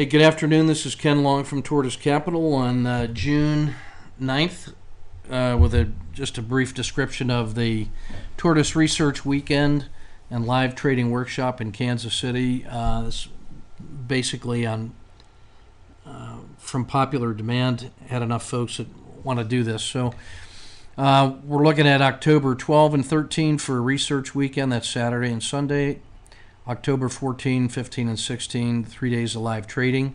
Hey, good afternoon. This is Ken Long from Tortoise Capital on June 9th with just a brief description of the Tortoise Research Weekend and live trading workshop in Kansas City. This basically from popular demand, had enough folks that want to do this. So we're looking at October 12 and 13 for a research weekend. That's Saturday and Sunday. October 14, 15, and 16, 3 days of live trading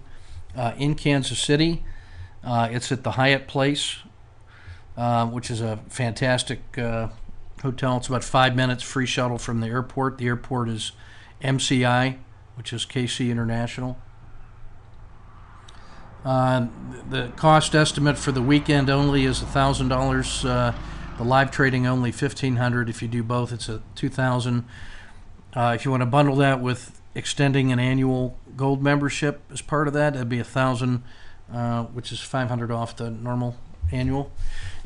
in Kansas City. It's at the Hyatt Place, which is a fantastic hotel. It's about 5 minutes free shuttle from the airport. The airport is MCI, which is KC International. The cost estimate for the weekend only is $1,000. The live trading only $1,500. If you do both, it's $2,000. If you want to bundle that with extending an annual gold membership as part of that, it'd be $1,000, which is $500 off the normal annual.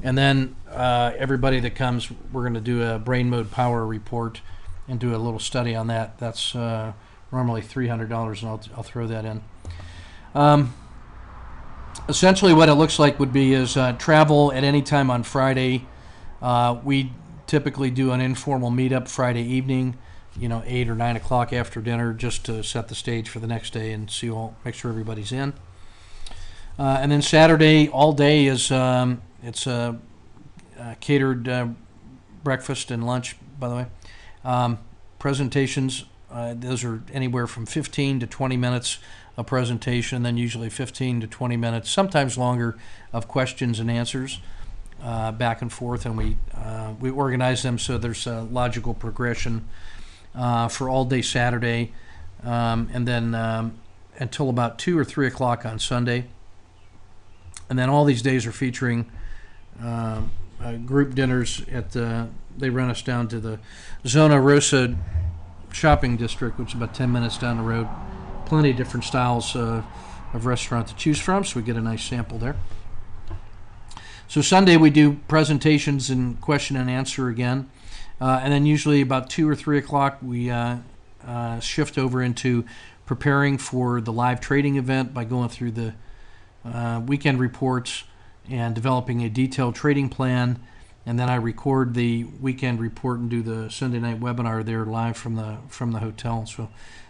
And then everybody that comes, we're going to do a brain mode power report and do a little study on that. That's normally $300, and I'll throw that in. Essentially, what it looks like would be is travel at any time on Friday. We typically do an informal meetup Friday evening. 8 or 9 o'clock after dinner, just to set the stage for the next day and make sure everybody's in. And then Saturday, all day is it's a catered breakfast and lunch, by the way. Presentations, those are anywhere from 15 to 20 minutes of presentation, then usually 15 to 20 minutes, sometimes longer, of questions and answers back and forth, and we organize them so there's a logical progression for all day Saturday, and then until about 2 or 3 o'clock on Sunday. And then all these days are featuring group dinners they run us down to the Zona Rosa shopping district, which is about 10 minutes down the road. Plenty of different styles of restaurant to choose from, so we get a nice sample there. So Sunday we do presentations and question and answer again. And then usually about 2 or 3 o'clock, we shift over into preparing for the live trading event by going through the weekend reports and developing a detailed trading plan. And then I record the weekend report and do the Sunday night webinar there live from the hotel. So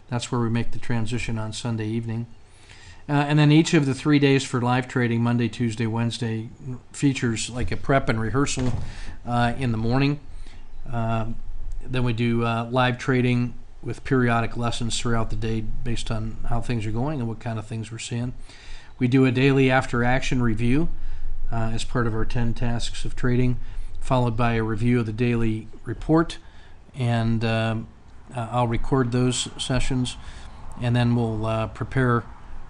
that's where we make the transition on Sunday evening. And then each of the 3 days for live trading, Monday, Tuesday, Wednesday, features like a prep and rehearsal in the morning. Then we do live trading with periodic lessons throughout the day based on how things are going and what kind of things we're seeing. We do a daily after action review as part of our 10 tasks of trading, followed by a review of the daily report, and I'll record those sessions, and then we'll prepare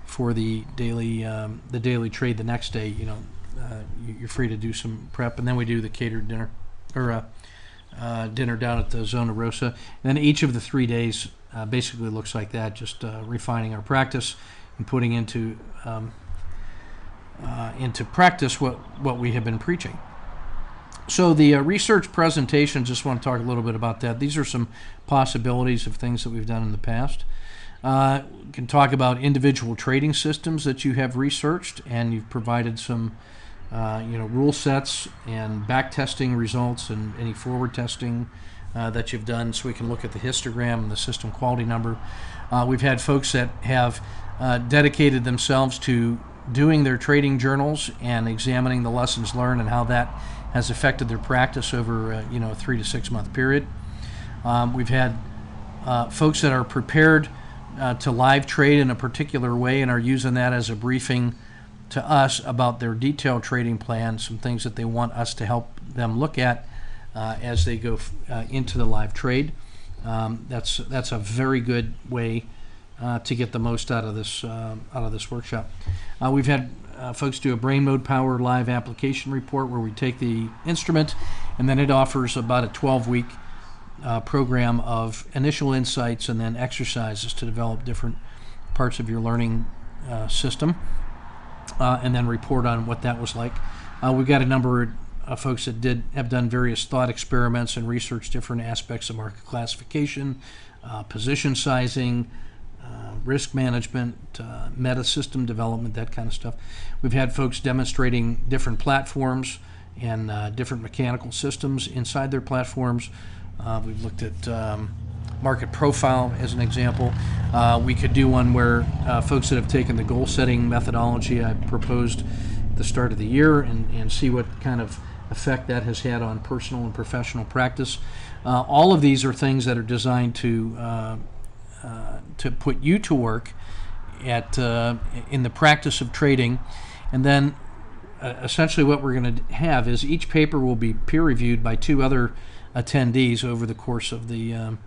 for the daily trade the next day. You're free to do some prep, and then we do the catered dinner or dinner down at the Zona Rosa. And then each of the 3 days basically looks like that, just refining our practice and putting into practice what we have been preaching. So the research presentation, just want to talk a little bit about that. These are some possibilities of things that we've done in the past. We can talk about individual trading systems that you have researched, and you've provided some rule sets and back testing results and any forward testing that you've done, so we can look at the histogram and the system quality number. We've had folks that have dedicated themselves to doing their trading journals and examining the lessons learned and how that has affected their practice over a 3 to 6 month period. We've had folks that are prepared to live trade in a particular way and are using that as a briefing to us about their detailed trading plan, some things that they want us to help them look at as they go into the live trade. That's a very good way to get the most out of this workshop. We've had folks do a brain mode power live application report where we take the instrument, and then it offers about a 12-week program of initial insights and then exercises to develop different parts of your learning system, and then report on what that was like. We've got a number of folks that have done various thought experiments and researched different aspects of market classification, position sizing, risk management, meta system development, that kind of stuff. We've had folks demonstrating different platforms and different mechanical systems inside their platforms. We've looked at market profile as an example. We could do one where folks that have taken the goal setting methodology I proposed at the start of the year and see what kind of effect that has had on personal and professional practice. All of these are things that are designed to put you to work in the practice of trading. And then essentially what we're going to have is each paper will be peer reviewed by 2 other attendees over the course of the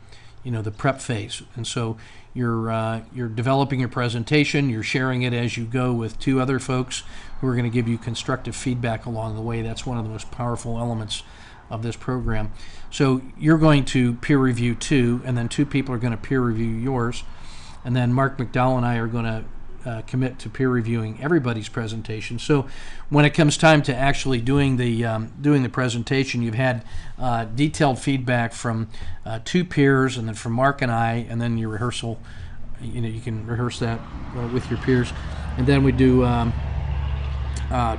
the prep phase. And so you're developing your presentation, you're sharing it as you go with 2 other folks who are going to give you constructive feedback along the way. That's one of the most powerful elements of this program. So you're going to peer review 2, and then 2 people are going to peer review yours, and then Mark McDowell and I are going to commit to peer reviewing everybody's presentation. So when it comes time to actually doing the presentation, you've had detailed feedback from 2 peers, and then from Mark and I, and then your rehearsal. You can rehearse that with your peers, and then we do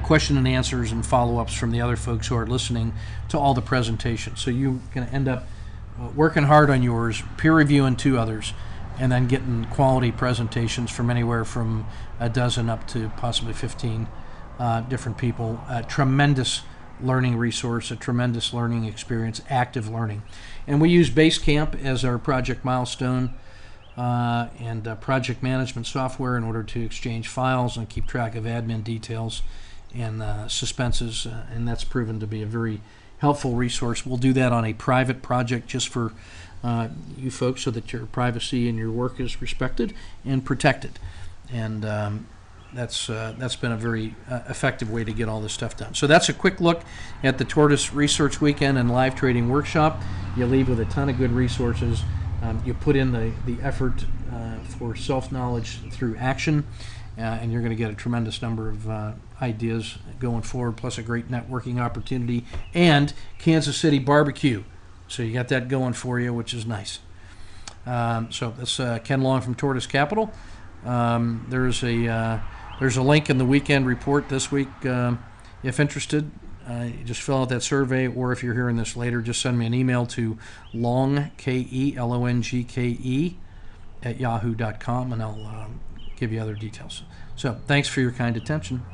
question and answers and follow-ups from the other folks who are listening to all the presentations. So you're going to end up working hard on yours, peer reviewing 2 others, and then getting quality presentations from anywhere from a dozen up to possibly 15 different people. A tremendous learning resource, a tremendous learning experience, active learning. And we use Basecamp as our project milestone and project management software in order to exchange files and keep track of admin details and suspenses, and that's proven to be a very helpful resource. We'll do that on a private project just for you folks, so that your privacy and your work is respected and protected. And that's been a very effective way to get all this stuff done. So that's a quick look at the Tortoise Research Weekend and Live Trading Workshop. You leave with a ton of good resources. You put in the effort for self-knowledge through action, and you're going to get a tremendous number of ideas going forward, plus a great networking opportunity and Kansas City barbecue. So you got that going for you, which is nice. So that's Ken Long from Tortoise Capital. There's a link in the weekend report this week. If interested, you just fill out that survey, or if you're hearing this later, just send me an email to long, K-E-L-O-N-G-K-E @yahoo.com, and I'll give you other details. So thanks for your kind attention.